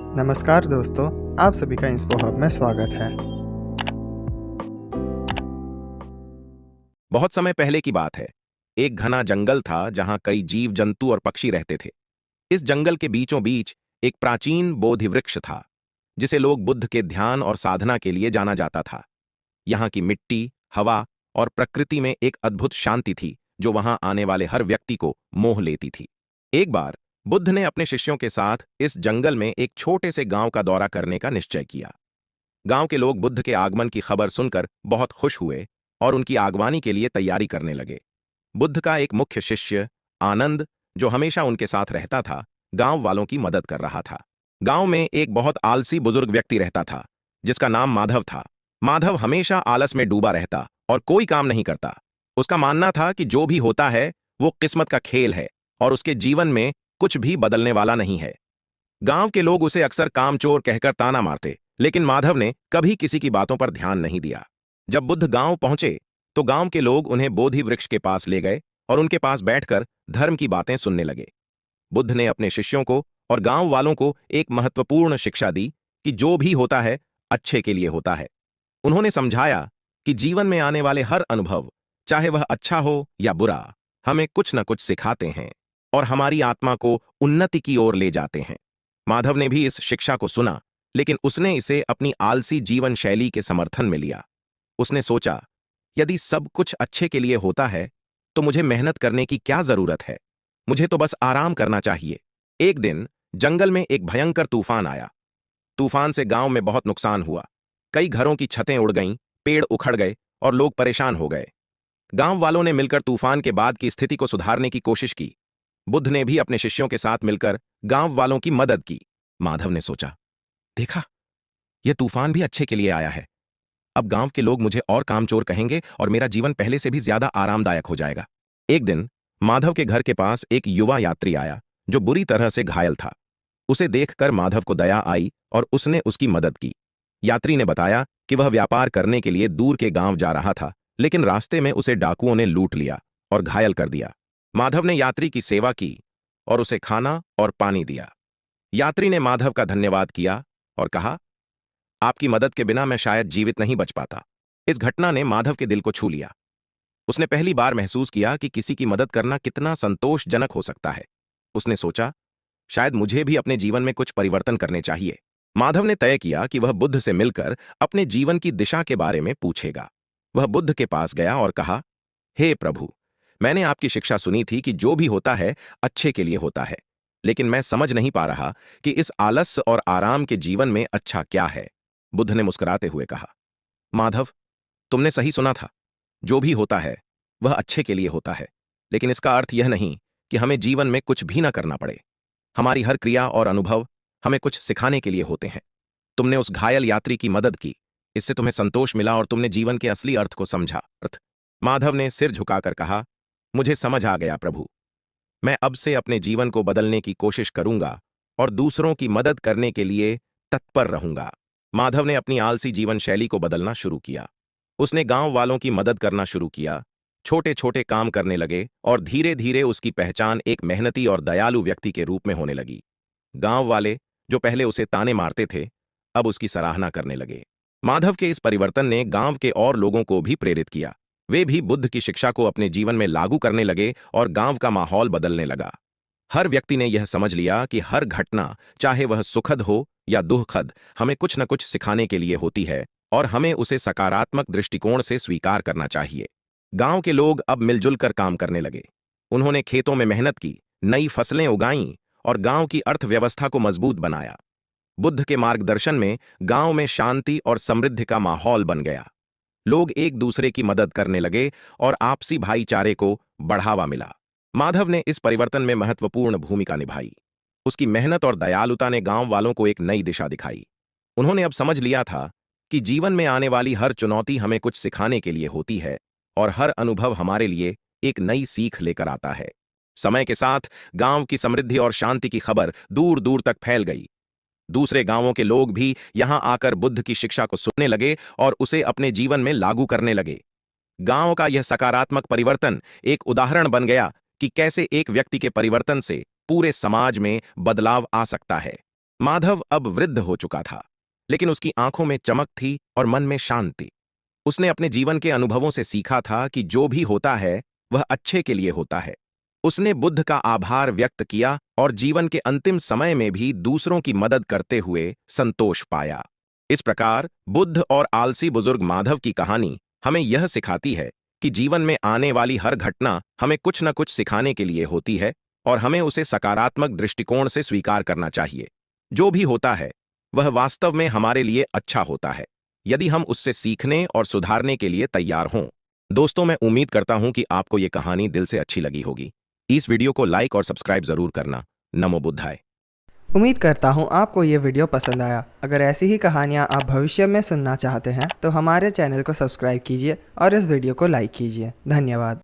नमस्कार दोस्तों, आप सभी का इंस्पो हब में स्वागत है। बहुत समय पहले की बात है। एक घना जंगल था जहां कई जीव जंतु और पक्षी रहते थे। इस जंगल के बीचों बीच एक प्राचीन बोधि वृक्ष था, जिसे लोग बुद्ध के ध्यान और साधना के लिए जाना जाता था। यहाँ की मिट्टी, हवा और प्रकृति में एक अद्भुत शांति थी, जो वहां आने वाले हर व्यक्ति को मोह लेती थी। एक बार बुद्ध ने अपने शिष्यों के साथ इस जंगल में एक छोटे से गांव का दौरा करने का निश्चय किया। गांव के लोग बुद्ध के आगमन की खबर सुनकर बहुत खुश हुए और उनकी आगवानी के लिए तैयारी करने लगे। बुद्ध का एक मुख्य शिष्य, आनंद, जो हमेशा उनके साथ रहता था, गांव वालों की मदद कर रहा था। गांव में एक बहुत आलसी बुजुर्ग व्यक्ति रहता था, जिसका नाम माधव था। माधव हमेशा आलस में डूबा रहता और कोई काम नहीं करता। उसका मानना था कि जो भी होता है वो किस्मत का खेल है और उसके जीवन में कुछ भी बदलने वाला नहीं है। गांव के लोग उसे अक्सर कामचोर कहकर ताना मारते, लेकिन माधव ने कभी किसी की बातों पर ध्यान नहीं दिया। जब बुद्ध गांव पहुंचे तो गांव के लोग उन्हें बोधि वृक्ष के पास ले गए और उनके पास बैठकर धर्म की बातें सुनने लगे। बुद्ध ने अपने शिष्यों को और गांव वालों को एक महत्वपूर्ण शिक्षा दी कि जो भी होता है अच्छे के लिए होता है। उन्होंने समझाया कि जीवन में आने वाले हर अनुभव, चाहे वह अच्छा हो या बुरा, हमें कुछ न कुछ सिखाते हैं और हमारी आत्मा को उन्नति की ओर ले जाते हैं। माधव ने भी इस शिक्षा को सुना, लेकिन उसने इसे अपनी आलसी जीवन शैली के समर्थन में लिया। उसने सोचा, यदि सब कुछ अच्छे के लिए होता है तो मुझे मेहनत करने की क्या जरूरत है। मुझे तो बस आराम करना चाहिए। एक दिन जंगल में एक भयंकर तूफान आया। तूफान से गांव में बहुत नुकसान हुआ। कई घरों की छतें उड़ गईं, पेड़ उखड़ गए और लोग परेशान हो गए। गांव वालों ने मिलकर तूफान के बाद की स्थिति को सुधारने की कोशिश की। बुद्ध ने भी अपने शिष्यों के साथ मिलकर गांव वालों की मदद की। माधव ने सोचा, देखा, यह तूफान भी अच्छे के लिए आया है। अब गांव के लोग मुझे और कामचोर कहेंगे और मेरा जीवन पहले से भी ज्यादा आरामदायक हो जाएगा। एक दिन माधव के घर के पास एक युवा यात्री आया, जो बुरी तरह से घायल था। उसे देखकर माधव को दया आई और उसने उसकी मदद की। यात्री ने बताया कि वह व्यापार करने के लिए दूर के गांव जा रहा था, लेकिन रास्ते में उसे डाकुओं ने लूट लिया और घायल कर दिया। माधव ने यात्री की सेवा की और उसे खाना और पानी दिया। यात्री ने माधव का धन्यवाद किया और कहा, आपकी मदद के बिना मैं शायद जीवित नहीं बच पाता। इस घटना ने माधव के दिल को छू लिया। उसने पहली बार महसूस किया कि किसी की मदद करना कितना संतोषजनक हो सकता है। उसने सोचा, शायद मुझे भी अपने जीवन में कुछ परिवर्तन करने चाहिए। माधव ने तय किया कि वह बुद्ध से मिलकर अपने जीवन की दिशा के बारे में पूछेगा। वह बुद्ध के पास गया और कहा, हे प्रभु, मैंने आपकी शिक्षा सुनी थी कि जो भी होता है अच्छे के लिए होता है, लेकिन मैं समझ नहीं पा रहा कि इस आलस्य और आराम के जीवन में अच्छा क्या है। बुद्ध ने मुस्कुराते हुए कहा, माधव, तुमने सही सुना था। जो भी होता है वह अच्छे के लिए होता है, लेकिन इसका अर्थ यह नहीं कि हमें जीवन में कुछ भी न करना पड़े। हमारी हर क्रिया और अनुभव हमें कुछ सिखाने के लिए होते हैं। तुमने उस घायल यात्री की मदद की, इससे तुम्हें संतोष मिला और तुमने जीवन के असली अर्थ को समझा। अर्थ। माधव ने सिर झुकाकर कहा, मुझे समझ आ गया प्रभु। मैं अब से अपने जीवन को बदलने की कोशिश करूंगा और दूसरों की मदद करने के लिए तत्पर रहूंगा। माधव ने अपनी आलसी जीवन शैली को बदलना शुरू किया। उसने गांव वालों की मदद करना शुरू किया, छोटे छोटे काम करने लगे और धीरे धीरे उसकी पहचान एक मेहनती और दयालु व्यक्ति के रूप में होने लगी। गांव वाले, जो पहले उसे ताने मारते थे, अब उसकी सराहना करने लगे। माधव के इस परिवर्तन ने गांव के और लोगों को भी प्रेरित किया। वे भी बुद्ध की शिक्षा को अपने जीवन में लागू करने लगे और गांव का माहौल बदलने लगा। हर व्यक्ति ने यह समझ लिया कि हर घटना, चाहे वह सुखद हो या दुखद, हमें कुछ न कुछ सिखाने के लिए होती है और हमें उसे सकारात्मक दृष्टिकोण से स्वीकार करना चाहिए। गांव के लोग अब मिलजुल कर काम करने लगे। उन्होंने खेतों में मेहनत की, नई फसलें उगाईं और गांव की अर्थव्यवस्था को मजबूत बनाया। बुद्ध के मार्गदर्शन में गांव में शांति और समृद्धि का माहौल बन गया। लोग एक दूसरे की मदद करने लगे और आपसी भाईचारे को बढ़ावा मिला। माधव ने इस परिवर्तन में महत्वपूर्ण भूमिका निभाई। उसकी मेहनत और दयालुता ने गांव वालों को एक नई दिशा दिखाई। उन्होंने अब समझ लिया था कि जीवन में आने वाली हर चुनौती हमें कुछ सिखाने के लिए होती है और हर अनुभव हमारे लिए एक नई सीख लेकर आता है। समय के साथ गांव की समृद्धि और शांति की खबर दूर दूर तक फैल गई। दूसरे गांवों के लोग भी यहां आकर बुद्ध की शिक्षा को सुनने लगे और उसे अपने जीवन में लागू करने लगे। गांव का यह सकारात्मक परिवर्तन एक उदाहरण बन गया कि कैसे एक व्यक्ति के परिवर्तन से पूरे समाज में बदलाव आ सकता है। माधव अब वृद्ध हो चुका था, लेकिन उसकी आंखों में चमक थी और मन में शांति। उसने अपने जीवन के अनुभवों से सीखा था कि जो भी होता है वह अच्छे के लिए होता है। उसने बुद्ध का आभार व्यक्त किया और जीवन के अंतिम समय में भी दूसरों की मदद करते हुए संतोष पाया। इस प्रकार बुद्ध और आलसी बुजुर्ग माधव की कहानी हमें यह सिखाती है कि जीवन में आने वाली हर घटना हमें कुछ न कुछ सिखाने के लिए होती है और हमें उसे सकारात्मक दृष्टिकोण से स्वीकार करना चाहिए। जो भी होता है वह वास्तव में हमारे लिए अच्छा होता है, यदि हम उससे सीखने और सुधारने के लिए तैयार हों। दोस्तों, मैं उम्मीद करता हूं कि आपको ये कहानी दिल से अच्छी लगी होगी। इस वीडियो को लाइक और सब्सक्राइब जरूर करना। नमो बुद्धाय। उम्मीद करता हूँ आपको ये वीडियो पसंद आया। अगर ऐसी ही कहानियाँ आप भविष्य में सुनना चाहते हैं तो हमारे चैनल को सब्सक्राइब कीजिए और इस वीडियो को लाइक कीजिए। धन्यवाद।